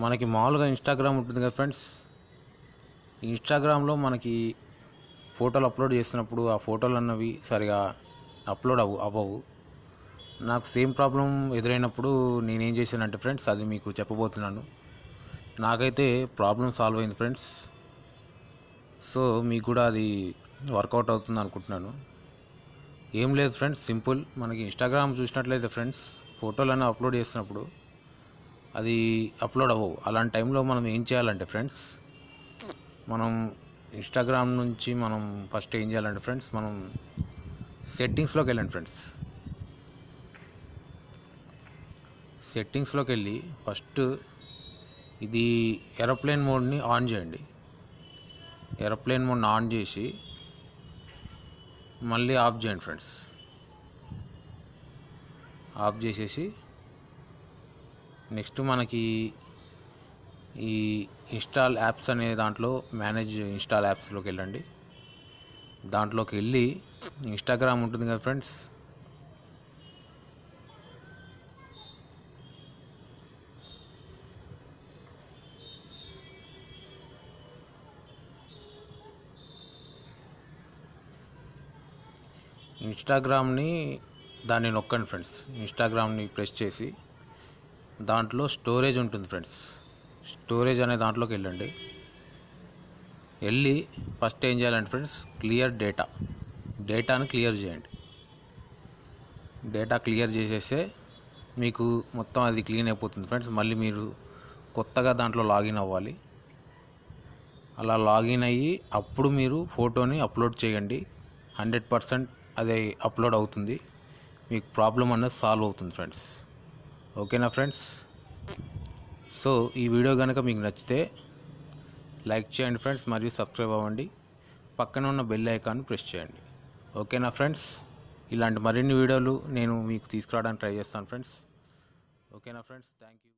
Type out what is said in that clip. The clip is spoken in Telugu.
మనకి మామూలుగా ఇన్స్టాగ్రామ్ ఉంటుంది కదా ఫ్రెండ్స్. ఇన్స్టాగ్రామ్లో మనకి ఫోటోలు అప్లోడ్ చేస్తున్నప్పుడు ఆ ఫోటోలు అన్నవి సరిగా అప్లోడ్ అవ్వవు. నాకు సేమ్ ప్రాబ్లం ఎదురైనప్పుడు నేనేం చేశానంటే ఫ్రెండ్స్, అది మీకు చెప్పబోతున్నాను. నాకైతే ప్రాబ్లం సాల్వ్ అయింది ఫ్రెండ్స్. సో మీకు కూడా అది వర్కౌట్ అవుతుంది అనుకుంటున్నాను. ఏం లేదు ఫ్రెండ్స్, సింపుల్. మనకి ఇన్స్టాగ్రామ్ చూసినట్లయితే ఫ్రెండ్స్, ఫోటోలను అప్లోడ్ చేస్తున్నప్పుడు అది అప్లోడ్ అవ్వవు. అలాంటి టైంలో మనం ఏం చేయాలంటే ఫ్రెండ్స్, మనం ఇన్స్టాగ్రామ్ నుంచి మనం ఫస్ట్ ఏం చేయాలంటే ఫ్రెండ్స్, మనం సెట్టింగ్స్లోకి వెళ్ళండి ఫ్రెండ్స్. సెట్టింగ్స్లోకి వెళ్ళి ఫస్ట్ ఇది ఏరోప్లేన్ మోడ్ని ఆన్ చేయండి. ఏరోప్లేన్ మోడ్ని ఆన్ చేసి మళ్ళీ ఆఫ్ చేయండి ఫ్రెండ్స్. ఆఫ్ చేసేసి నెక్స్ట్ మనకి ఈ ఇన్స్టాల్ యాప్స్ అనే దాంట్లో మేనేజ్ ఇన్స్టాల్ యాప్స్లోకి వెళ్ళండి. దాంట్లోకి వెళ్ళి ఇన్స్టాగ్రామ్ ఉంటుంది కదా ఫ్రెండ్స్, దాన్ని నొక్కండి ఫ్రెండ్స్. ఇన్స్టాగ్రామ్ని ప్రెస్ చేసి దాంట్లో స్టోరేజ్ ఉంటుంది ఫ్రెండ్స్, స్టోరేజ్ అనే దాంట్లోకి వెళ్ళండి. వెళ్ళి ఫస్ట్ ఏం చేయాలంటే ఫ్రెండ్స్, క్లియర్ డేటాను క్లియర్ చేయండి. డేటా క్లియర్ చేసేస్తే మీకు మొత్తం అది క్లీన్ అయిపోతుంది ఫ్రెండ్స్. మళ్ళీ మీరు కొత్తగా దాంట్లో లాగిన్ అవ్వాలి. అలా లాగిన్ అయ్యి అప్పుడు మీరు ఫోటోని అప్లోడ్ చేయండి. 100% అది అప్లోడ్ అవుతుంది. మీకు ప్రాబ్లం అన్నది సాల్వ్ అవుతుంది ఫ్రెండ్స్. ఓకేనా ఫ్రెండ్స్? సో ఈ వీడియో కనుక మీకు నచ్చితే లైక్ చేయండి ఫ్రెండ్స్, మరియు సబ్స్క్రైబ్ అవ్వండి. పక్కన ఉన్న బెల్ ఐకాన్ ప్రెస్ చేయండి. ఓకేనా ఫ్రెండ్స్? ఇలాంటి మరిన్ని వీడియోలు నేను మీకు తీసుకురావడానికి ట్రై చేస్తాను ఫ్రెండ్స్. ఓకేనా ఫ్రెండ్స్? Thank you.